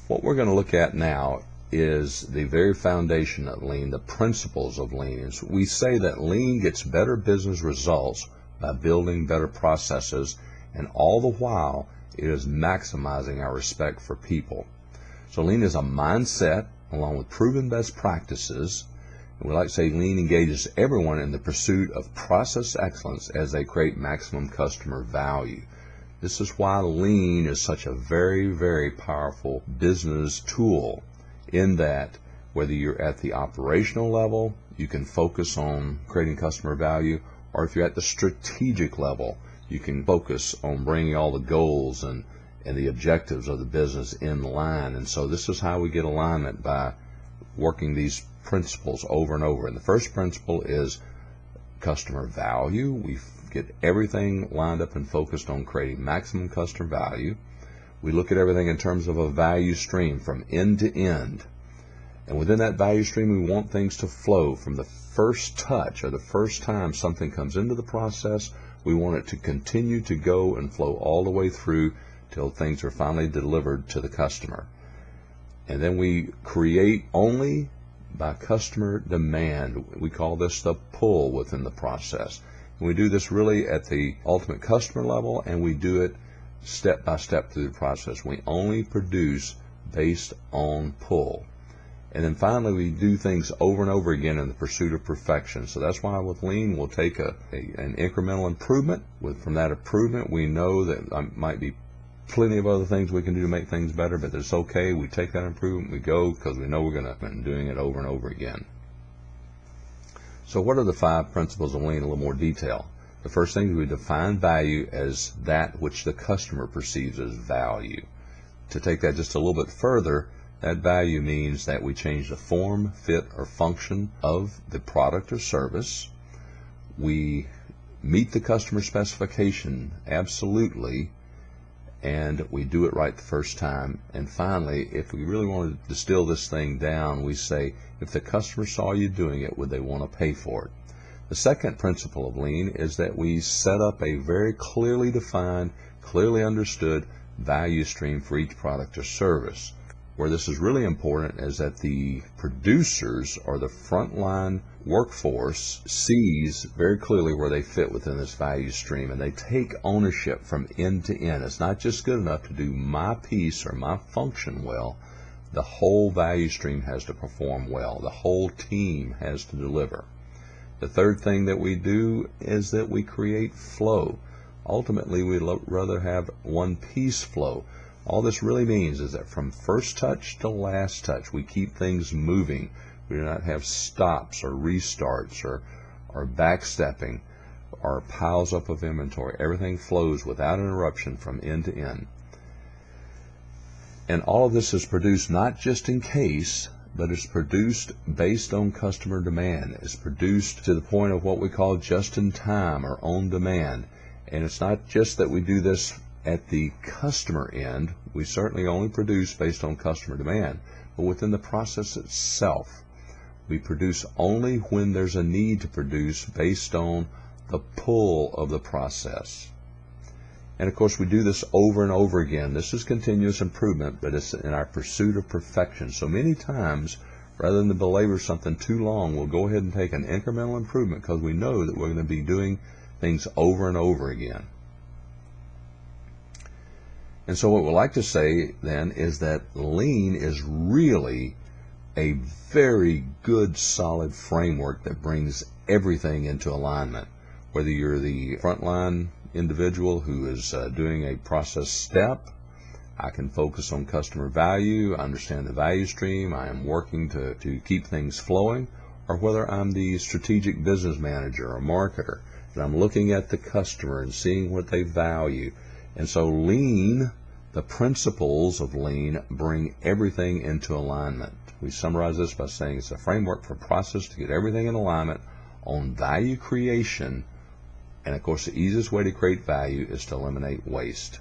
What we're going to look at now is the very foundation of Lean, the principles of Lean. We say that Lean gets better business results by building better processes, and all the while it is maximizing our respect for people. So Lean is a mindset along with proven best practices. And we like to say Lean engages everyone in the pursuit of process excellence as they create maximum customer value. This is why Lean is such a very, very powerful business tool, in that whether you're at the operational level, you can focus on creating customer value, or if you're at the strategic level, you can focus on bringing all the goals and the objectives of the business in line. And so this is how we get alignment, by working these principles over and over. And the first principle is customer value. We get everything lined up and focused on creating maximum customer value. We look at everything in terms of a value stream from end to end. And within that value stream, we want things to flow from the first touch, or the first time something comes into the process. We want it to continue to go and flow all the way through till things are finally delivered to the customer. And then we create only by customer demand. We call this the pull within the process. And we do this really at the ultimate customer level, and we do it step by step through the process. We only produce based on pull. And then finally, we do things over and over again in the pursuit of perfection. So that's why with Lean, we'll take an incremental improvement. From that improvement, we know that there might be plenty of other things we can do to make things better, but it's okay. We take that improvement, we go, because we know we're going to be doing it over and over again. So what are the 5 principles of Lean in a little more detail? The first thing is we define value as that which the customer perceives as value. To take that just a little bit further, that value means that we change the form, fit, or function of the product or service. We meet the customer specification absolutely, and we do it right the first time. And finally, if we really want to distill this thing down, we say, if the customer saw you doing it, would they want to pay for it? The second principle of Lean is that we set up a very clearly defined, clearly understood value stream for each product or service. Where this is really important is that the producers, or the frontline workforce, sees very clearly where they fit within this value stream, and they take ownership from end to end. It's not just good enough to do my piece or my function well. The whole value stream has to perform well. The whole team has to deliver. The third thing that we do is that we create flow. Ultimately, we'd rather have one piece flow. All this really means is that from first touch to last touch, we keep things moving. We do not have stops or restarts or backstepping or piles up of inventory. Everything flows without interruption from end to end. And all of this is produced not just in case, but it's produced based on customer demand. It's produced to the point of what we call just in time, or on demand. And it's not just that we do this at the customer end. We certainly only produce based on customer demand, but within the process itself, we produce only when there's a need to produce based on the pull of the process. And of course, we do this over and over again. This is continuous improvement, but it's in our pursuit of perfection. So many times, rather than belabor something too long, we'll go ahead and take an incremental improvement, because we know that we're going to be doing things over and over again. And so what we like to say then is that Lean is really a very good, solid framework that brings everything into alignment. Whether you're the frontline individual who is doing a process step, I can focus on customer value, understand the value stream, I am working to keep things flowing, or whether I'm the strategic business manager or marketer, and I'm looking at the customer and seeing what they value. And so Lean, the principles of Lean, bring everything into alignment. We summarize this by saying it's a framework for process to get everything in alignment on value creation. And of course, the easiest way to create value is to eliminate waste.